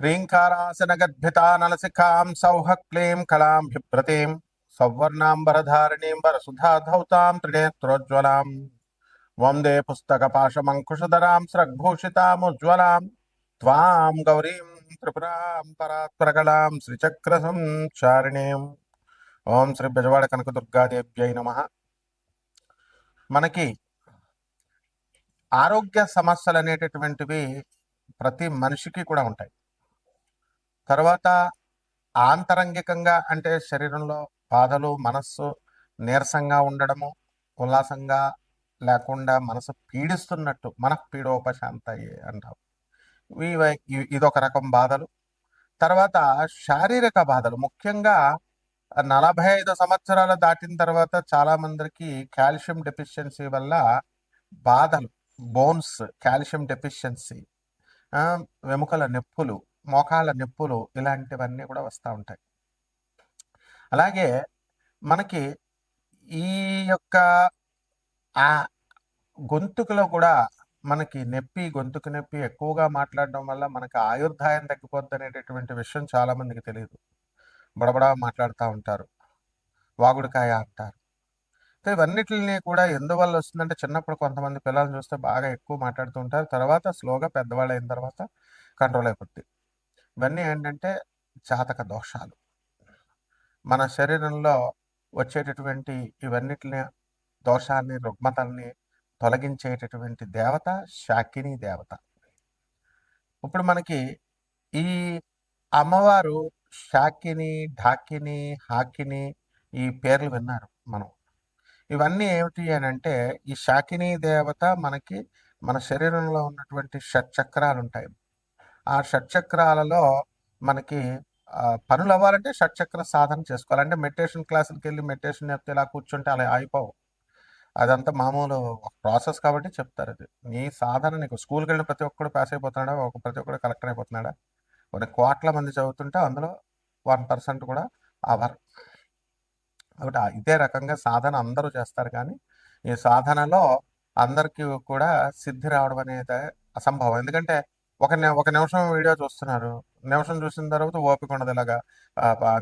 హ్రీంకారాసనగద్భితానలసికాం సౌహక్లీం కళాం బిభ్రతీం సౌవర్ణాంబరధారిణీం వరసుధాధౌతాం త్రినేత్రోజ్వలాం వందే పుస్తకపాశమంకుశధరాం స్రగ్భూషితాముజ్వలాం త్వాం గౌరీం త్రిపురాం పరాత్పరకలాం శ్రీచక్ర సంచారిణీం. ఓం శ్రీ బెజవాడ కనకదుర్గాదేవ్యై నమః. మనకి ఆరోగ్య సమస్యలు అనేటటువంటివి ప్రతి మనిషికి కూడా ఉంటాయి. తర్వాత ఆంతరంగికంగా అంటే శరీరంలో బాధలు, మనస్సు నీరసంగా ఉండడము, ఉల్లాసంగా లేకుండా మనసు పీడిస్తున్నట్టు మనఃపీడోపశాంతయే అంటాం. ఇదొక రకం బాధలు. తర్వాత శారీరక బాధలు, ముఖ్యంగా 45 సంవత్సరాలు దాటిన తర్వాత చాలా మందికి కాల్షియం డెఫిషియన్సీ వల్ల బాధలు, బోన్స్ కాల్షియం డెఫిషియన్సీ, వెముకల నొప్పులు, మోకాళ్ళ నొప్పులు, ఇలాంటివన్నీ కూడా వస్తూ ఉంటాయి. అలాగే మనకి ఈ యొక్క ఆ గొంతుకులో కూడా మనకి గొంతుకు నొప్పి ఎక్కువగా మాట్లాడడం వల్ల మనకి ఆయుర్దాయం తగ్గిపోద్ది అనేటటువంటి విషయం చాలా మందికి తెలియదు. బడబడా మాట్లాడుతూ ఉంటారు, వాగుడుకాయ అంటారు. ఇవన్నిటిని కూడా ఎందువల్ల వస్తుందంటే, చిన్నప్పుడు కొంతమంది పిల్లల్ని చూస్తే బాగా ఎక్కువ మాట్లాడుతూ ఉంటారు, తర్వాత స్లోగా పెద్దవాళ్ళు అయిన తర్వాత కంట్రోల్ అయిపోద్ది. ఇవన్నీ ఏంటంటే జాతక దోషాలు. మన శరీరంలో వచ్చేటటువంటి ఇవన్నిటిని దోషాన్ని, రుగ్మతల్ని తొలగించేటటువంటి దేవత శాకిని దేవత. ఇప్పుడు మనకి ఈ అమ్మవారు శాకిని, ఢాకిని, హాకిని, ఈ పేర్లు విన్నారు మనం. ఇవన్నీ ఏమిటి అని అంటే, ఈ శాకిని దేవత మనకి మన శరీరంలో ఉన్నటువంటి షట్చక్రాలు ఉంటాయి. ఆ షట్చక్రాలలో మనకి పనులు అవ్వాలంటే షట్చక్ర సాధన చేసుకోవాలి. అంటే మెడిటేషన్ క్లాసులకి వెళ్ళి మెడిటేషన్ చెప్తే ఇలా కూర్చుంటే అలా అయిపోవు. అదంతా మామూలు ఒక ప్రాసెస్ కాబట్టి చెప్తారు. అది నీ సాధన, నీకు స్కూల్కి వెళ్ళిన ప్రతి ఒక్కడు పాస్ అయిపోతున్నాడా, ప్రతి ఒక్కడు కలెక్టర్ అయిపోతున్నాడా? కొన్ని కోట్ల మంది చదువుతుంటే అందులో 1% కూడా అవర్. కాబట్టి ఇదే రకంగా సాధన అందరూ చేస్తారు, కానీ ఈ సాధనలో అందరికీ కూడా సిద్ధి రావడం అనేది అసంభవం. ఎందుకంటే ఒక నిమిషం వీడియో చూస్తున్నారు, నిమిషం చూసిన తర్వాత ఓపిక ఉండదు, ఇలాగా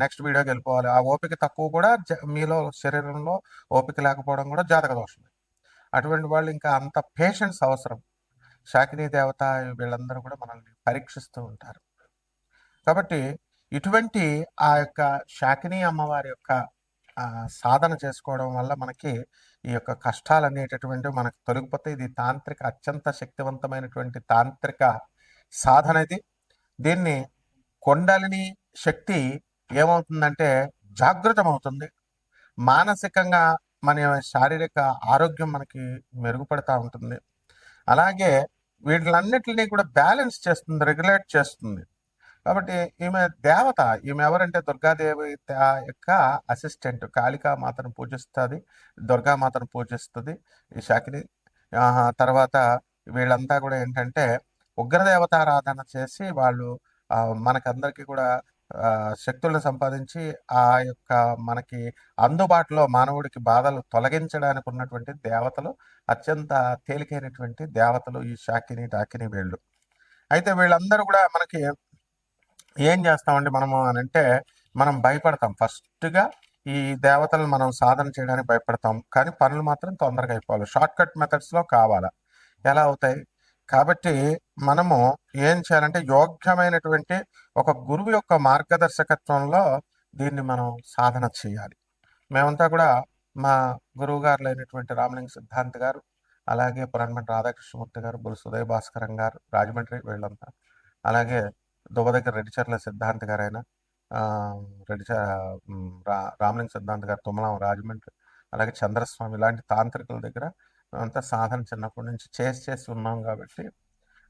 నెక్స్ట్ వీడియోకి వెళ్ళిపోవాలి. ఆ ఓపిక తక్కువ కూడా మీలో శరీరంలో ఓపిక లేకపోవడం కూడా జాతక దోషం. అటువంటి వాళ్ళు ఇంకా అంత పేషెన్స్ అవసరం. శాకిని దేవత వీళ్ళందరూ కూడా మనల్ని పరీక్షిస్తూ ఉంటారు. కాబట్టి ఇటువంటి ఆ యొక్క శాకిని అమ్మవారి యొక్క సాధన చేసుకోవడం వల్ల మనకి ఈ యొక్క కష్టాలు అనేటటువంటివి మనకు తొలగిపోతాయి. ఇది తాంత్రిక, అత్యంత శక్తివంతమైనటువంటి తాంత్రిక సాధన ఇది. దీన్ని కొండలిని శక్తి ఏమవుతుందంటే జాగృతమవుతుంది. మానసికంగా మన శారీరక ఆరోగ్యం మనకి మెరుగుపడతా ఉంటుంది. అలాగే వీటిలన్నిటిని కూడా బ్యాలెన్స్ చేస్తుంది, రెగ్యులేట్ చేస్తుంది. కాబట్టి ఈమె దేవత, ఈమె ఎవరంటే దుర్గాదేవి యొక్క అసిస్టెంట్. కాళికామాతను పూజిస్తుంది, దుర్గామాతను పూజిస్తుంది ఈ శాకిని. తర్వాత వీళ్ళంతా కూడా ఏంటంటే ఉగ్రదేవతారాధన చేసి వాళ్ళు మనకందరికీ కూడా శక్తులను సంపాదించి ఆ యొక్క మనకి అందుబాటులో మానవుడికి బాధలు తొలగించడానికి ఉన్నటువంటి దేవతలు, అత్యంత తేలికైనటువంటి దేవతలు ఈ శాకిని, డాకిని వీళ్ళు. అయితే వీళ్ళందరూ కూడా మనకి ఏం చేస్తామండి మనము అని అంటే, మనం భయపడతాం. ఫస్ట్గా ఈ దేవతలను మనం సాధన చేయడానికి భయపడతాం, కానీ పనులు మాత్రం తొందరగా అయిపోవాలి. షార్ట్ కట్ మెథడ్స్లో కావాలా, ఎలా అవుతాయి? కాబట్టి మనము ఏం చేయాలంటే, యోగ్యమైనటువంటి ఒక గురువు యొక్క మార్గదర్శకత్వంలో దీన్ని మనం సాధన చేయాలి. మేమంతా కూడా మా గురువు గారులు అయినటువంటి రామలింగ సిద్ధాంత్ గారు, అలాగే పురాణమఠ రాధాకృష్ణమూర్తి గారు, బుల్ సుదయ భాస్కరం గారు రాజమండ్రి, వీళ్ళంతా, అలాగే దువ్వ దగ్గర రెడ్డిచర్ల సిద్ధాంత్ గారైనా, రామలింగ సిద్ధాంత్ గారు తుమ్మలం రాజమండ్రి, అలాగే చంద్రస్వామి, ఇలాంటి తాంత్రికుల దగ్గర అంతా సాధన చిన్నప్పటి నుంచి చేసి ఉన్నాం. కాబట్టి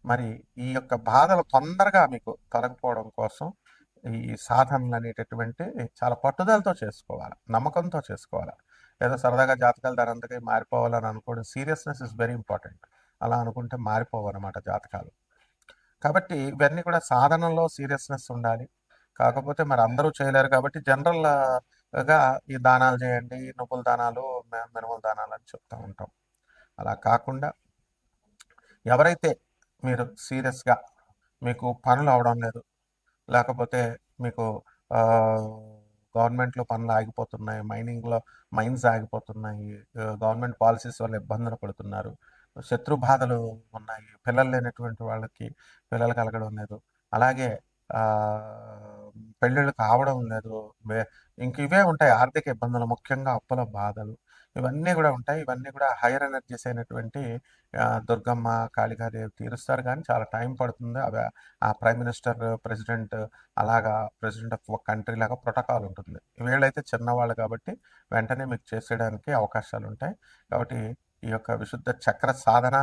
మరి ఈ యొక్క బాధలు తొందరగా మీకు తొలగిపోవడం కోసం ఈ సాధనలు అనేటటువంటి చాలా పట్టుదలతో చేసుకోవాలి, నమ్మకంతో చేసుకోవాలి. ఏదో సరదాగా జాతకాలు దానంతగా మారిపోవాలని అనుకోవడం, సీరియస్నెస్ ఇస్ వెరీ ఇంపార్టెంట్. అలా అనుకుంటే మారిపోవన్నమాట జాతకాలు. కాబట్టి ఇవన్నీ కూడా సాధనలో సీరియస్నెస్ ఉండాలి. కాకపోతే మరి అందరూ చేయలేరు కాబట్టి జనరల్గా ఈ దానాలు చేయండి, నువ్వుల దానాలు, మినుముల దానాలు అని చెప్తూ ఉంటాం. అలా కాకుండా ఎవరైతే మీరు సీరియస్గా మీకు పనులు అవడం లేదు, లేకపోతే మీకు ఆహ్, గవర్నమెంట్‌లో పనులు ఆగిపోతున్నాయి. మైన్స్ ఆగిపోతున్నాయి. గవర్నమెంట్ పాలిసీస్ వల్ల ఇబ్బందులు పడుతున్నారు. శత్రు బాధలు ఉన్నాయి. పిల్లలు లేనటువంటి వాళ్ళకి పిల్లలు కలగడం లేదు. అలాగే ఆహ్, పెళ్ళిళ్ళు కావడం లేదు. వె ఇంక ఇవే ఉంటాయి ఆర్థిక ఇబ్బందులు. ముఖ్యంగా అప్పుల బాధలు. ఇవన్నీ గూడా ఉంటాయి. ఇవన్నీ కూడా హైయర్ ఎనర్జీస్ అయినటువంటి దుర్గమ్మ, కాళికాదేవి తీరుస్తారు గానీ చాలా టైం పడుతుంది. ఆ ప్రైమ్ మినిస్టర్, ప్రెసిడెంట్ అలాగా ప్రెసిడెంట్ ఆఫ్ ఒక కంట్రీ లాగా ప్రోటోకాల్ ఉంటుంది. వీళ్ళైతే చిన్నవాళ్ళు కాబట్టి వెంటనే మీకు చేసేయడానికి అవకాశాలుంటాయి. కాబట్టి ఈ యొక్క విశుద్ధ చక్ర సాధన,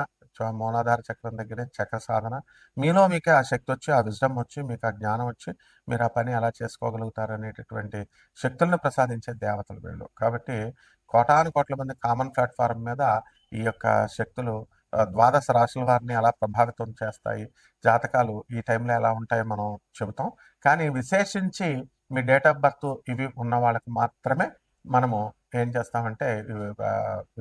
మూలాధార చక్రం దగ్గరే చక్ర సాధన, మీలో మీకే ఆ శక్తి వచ్చి, ఆ విజ్డమ్ వచ్చి, మీకు ఆ జ్ఞానం వచ్చి, మీరు ఆ పని ఎలా చేసుకోగలుగుతారనేటటువంటి శక్తులను ప్రసాదించే దేవతలు వీళ్ళు. కాబట్టి కోటాను కోట్ల మంది కామన్ ప్లాట్ఫారం మీద ఈ యొక్క శక్తులు ద్వాదశ రాశుల వారిని ఎలా ప్రభావితం చేస్తాయి, జాతకాలు ఈ టైంలో ఎలా ఉంటాయో మనం చెబుతాం. కానీ విశేషించి మీ డేట్ ఆఫ్ బర్త్ ఇవి ఉన్న వాళ్ళకి మాత్రమే మనము ఏం చేస్తామంటే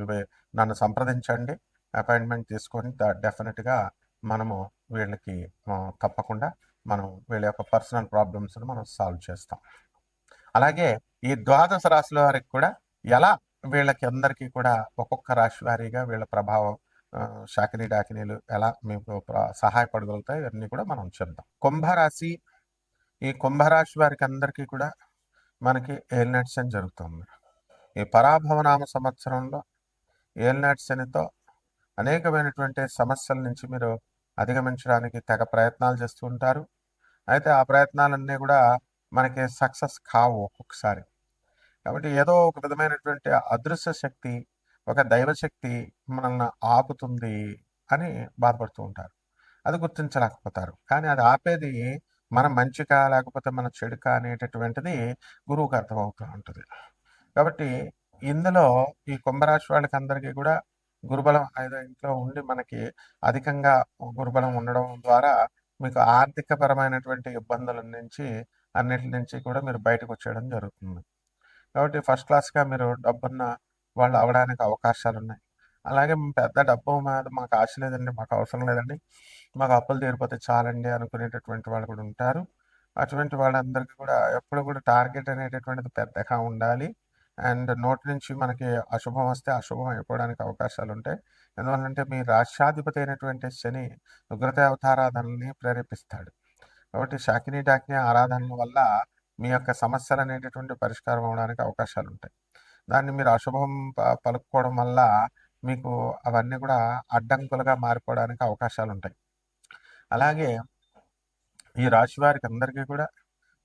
ఇవి నన్ను సంప్రదించండి, అపాయింట్మెంట్ తీసుకొని డెఫినెట్గా మనము వీళ్ళకి తప్పకుండా మనం వీళ్ళ యొక్క పర్సనల్ ప్రాబ్లమ్స్ని మనం సాల్వ్ చేస్తాం. అలాగే ఈ ద్వాదశ రాశుల వారికి కూడా ఎలా వీళ్ళకి అందరికీ కూడా ఒక్కొక్క రాశి వారీగా వీళ్ళ ప్రభావం శాకిని డాకినీలు ఎలా మీకు సహాయపడగలుగుతాయి ఇవన్నీ కూడా మనం చెప్దాం. కుంభరాశి, ఈ కుంభరాశి వారికి అందరికీ కూడా మనకి ఏలినాటి శని జరుగుతుంది. ఈ పరాభవనామ సంవత్సరంలో ఏలినాటి శనితో అనేకమైనటువంటి సమస్యల నుంచి మీరు అధిగమించడానికి తెగ ప్రయత్నాలు చేస్తూ ఉంటారు. అయితే ఆ ప్రయత్నాలన్నీ కూడా మనకి సక్సెస్ కావు ఒక్కొక్కసారి. కాబట్టి ఏదో ఒక విధమైనటువంటి అదృశ్య శక్తి, ఒక దైవశక్తి మనల్ని ఆపుతుంది అని బాధపడుతూ ఉంటారు. అది గుర్తించలేకపోతారు. కానీ అది ఆపేది మన మంచికా లేకపోతే మన చెడుకా అనేటటువంటిది గురువుకి అర్థమవుతూ ఉంటుంది. కాబట్టి ఇందులో ఈ కుంభరాశి వాళ్ళకి అందరికీ కూడా గురుబలం 5వ ఇంట్లో ఉండి మనకి అధికంగా గురుబలం ఉండడం ద్వారా మీకు ఆర్థికపరమైనటువంటి ఇబ్బందుల నుంచి అన్నిటి నుంచి కూడా మీరు బయటకు వచ్చేయడం జరుగుతుంది. కాబట్టి ఫస్ట్ క్లాస్‌గా మీరు డబ్బున్న వాళ్ళు అవ్వడానికి అవకాశాలున్నాయి. అలాగే పెద్ద డబ్బు మీద మాకు ఆశ లేదండి, మాకు అవసరం లేదండి, మాకు అప్పులు తీరిపోతే చాలండి అనుకునేటటువంటి వాళ్ళు కూడా ఉంటారు. అటువంటి వాళ్ళందరికీ కూడా ఎప్పుడు కూడా టార్గెట్ అనేటటువంటిది పెద్దగా ఉండాలి. అండ్ నోటి నుంచి మనకి అశుభం వస్తే అశుభం అయిపోవడానికి అవకాశాలుంటాయి. ఎందువల్లంటే మీ రాష్ట్రాధిపతి అయినటువంటి శని ఉగ్రదేవతారాధనని ప్రేరేపిస్తాడు. కాబట్టి శాకిని, డాకిని ఆరాధనల వల్ల మీ యొక్క సమస్యలనేటటువంటి పరిష్కారం అవ్వడానికి అవకాశాలుంటాయి. దాన్ని మీరు అశుభం పలుకుకోవడం వల్ల మీకు అవన్నీ కూడా అడ్డంకులుగా మారిపోవడానికి అవకాశాలుంటాయి. అలాగే ఈ రాశి వారికి అందరికీ కూడా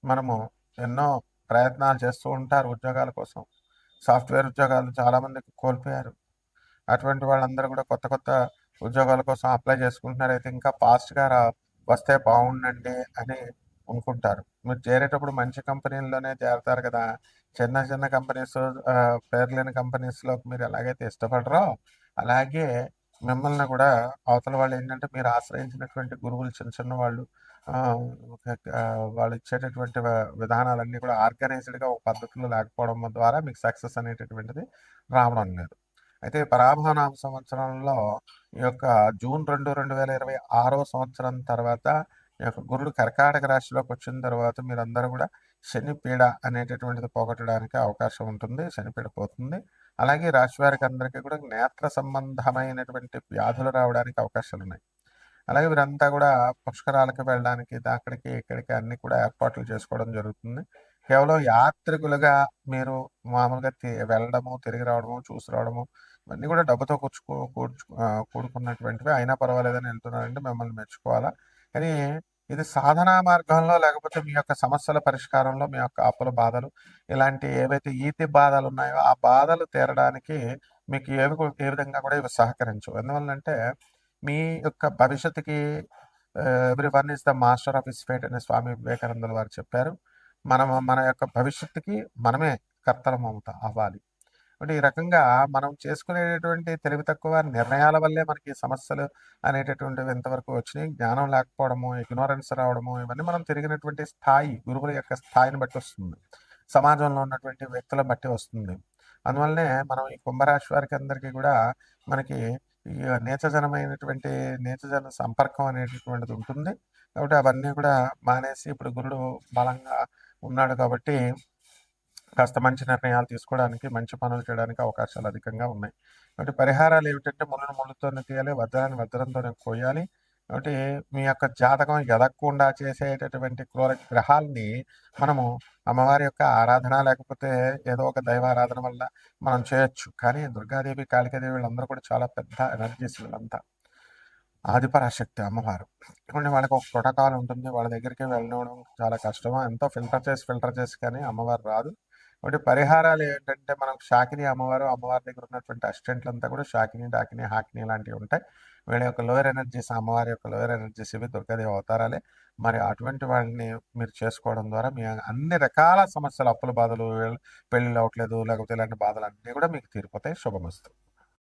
మనము ఎన్నో ప్రయత్నాలు చేస్తూ ఉంటారు ఉద్యోగాల కోసం. సాఫ్ట్‌వేర్ ఉద్యోగాలు చాలామందికి కోల్పోయారు. అటువంటి వాళ్ళందరూ కూడా కొత్త కొత్త ఉద్యోగాల కోసం అప్లై చేసుకుంటున్నారు. అయితే ఇంకా ఫాస్ట్‌గా వస్తే బాగుండండి అని అనుకుంటారు. మీరు చేరేటప్పుడు మంచి కంపెనీల్లోనే చేరతారు కదా! చిన్న చిన్న కంపెనీస్, పేరు లేని కంపెనీస్‌లోకి మీరు ఎలాగైతే ఇష్టపడరో, అలాగే మిమ్మల్ని కూడా అవతల వాళ్ళు ఏంటంటే మీరు ఆశ్రయించినటువంటి గురువులు చిన్న చిన్న వాళ్ళు ఆహ్, వాళ్ళు ఇచ్చేటటువంటి విధానాలన్నీ కూడా ఆర్గనైజ్డ్‌గా ఒక పద్ధతిలో లేకపోవడం ద్వారా మీకు సక్సెస్ అనేటటువంటిది రావడం లేదు. అయితే పరాభవనామ సంవత్సరంలో ఈ యొక్క జూన్ 2, 2026 సంవత్సరం తర్వాత ఈ యొక్క గురుడు కర్కాటక రాశిలోకి వచ్చిన తర్వాత మీరందరూ కూడా శని పీడ అనేటటువంటిది పోగొట్టడానికి అవకాశం ఉంటుంది. శని పీడ పోతుంది. అలాగే రాశి వారికి అందరికీ కూడా నేత్ర సంబంధమైనటువంటి వ్యాధులు రావడానికి అవకాశాలున్నాయి. అలాగే వీరంతా కూడా పుష్కరాలకు వెళ్ళడానికి అక్కడికి, ఇక్కడికి అన్నీ కూడా ఏర్పాట్లు చేసుకోవడం జరుగుతుంది. కేవలం యాత్రికులుగా మీరు మామూలుగా వెళ్ళడము, తిరిగి రావడము, చూసి రావడము ఇవన్నీ కూడా డబ్బుతో కూడుకున్నటువంటివి. అయినా పర్వాలేదని వెళ్తున్నారంటే మిమ్మల్ని మెచ్చుకోవాలా. కానీ ఇది సాధనా మార్గంలో లేకపోతే మీ యొక్క సమస్యల పరిష్కారంలో మీ యొక్క అప్పుల బాధలు, ఇలాంటి ఏవైతే ఈతి బాధలున్నాయో ఆ బాధలు తీరడానికి మీకు ఏ విధంగా కూడా ఇవి సహకరించవు. ఎందువల్లంటే మీ యొక్క భవిష్యత్తుకి everyone is the master of his fate అని స్వామి వివేకానందుల వారు చెప్పారు. మన యొక్క భవిష్యత్తుకి మనమే కర్తలం అవ్వాలి. అంటే ఈ రకంగా మనం చేసుకునేటటువంటి తెలివి తక్కువ నిర్ణయాల వల్లే మనకి సమస్యలు అనేటటువంటివి ఇంతవరకు వచ్చినాయి. జ్ఞానం లేకపోవడము, ఇగ్నోరెన్స్ రావడము ఇవన్నీ మనం తిరిగినటువంటి స్థాయి, గురువుల యొక్క స్థాయిని బట్టి వస్తుంది. సమాజంలో ఉన్నటువంటి వ్యక్తులను బట్టి వస్తుంది. అందువల్లనే మనం ఈ కుంభరాశి వారికి అందరికీ కూడా మనకి ఈ నీచజన సంపర్కం అనేటటువంటిది ఉంటుంది. కాబట్టి అవన్నీ కూడా మానేసి ఇప్పుడు గురుడు బలంగా ఉన్నాడు కాబట్టి కాస్త మంచి నిర్ణయాలు తీసుకోవడానికి, మంచి పనులు చేయడానికి అవకాశాలు అధికంగా ఉన్నాయి. కాబట్టి పరిహారాలు ఏమిటంటే ముళ్ళును ముళ్ళుతోనే తీయాలి, వజ్రాన్ని వజ్రంతోనే కొయ్యాలి. కాబట్టి మీ యొక్క జాతకం ఎదగకుండా చేసేటటువంటి క్రూర గ్రహాల్ని మనము అమ్మవారి యొక్క ఆరాధన లేకపోతే ఏదో ఒక దైవారాధన వల్ల మనం చేయొచ్చు. కానీ దుర్గాదేవి, కాళికాదేవి వీళ్ళందరూ కూడా చాలా పెద్ద ఎనర్జీస్ వీళ్ళంతా. ఆదిపరాశక్తి అమ్మవారు. ఏమంటే వాళ్ళకి ఒక ప్రోటోకాల్ ఉంటుంది. వాళ్ళ దగ్గరికి వెళ్ళడం చాలా కష్టము. ఎంతో ఫిల్టర్ చేసి కానీ అమ్మవారు రాదు. కాబట్టి పరిహారాలు ఏంటంటే మనకు శాకిని అమ్మవారు, అమ్మవారి దగ్గర ఉన్నటువంటి అసిస్టెంట్లంతా కూడా శాకిని, డాకిని, హాకిని లాంటివి ఉంటాయి. వీళ్ళ యొక్క లోయర్ ఎనర్జీస్, అమ్మవారి యొక్క లోయర్ ఎనర్జీస్ ఇవి దుర్గాదేవి అవతారాలే. మరి అటువంటి వాళ్ళని మీరు చేసుకోవడం ద్వారా మీ అన్ని రకాల సమస్యలు, అప్పుల బాధలు, పెళ్ళిళ్ళు అవ్వట్లేదు లేకపోతే ఇలాంటి బాధలు అన్నీ కూడా మీకు తీరిపోతాయి. శుభమస్తు.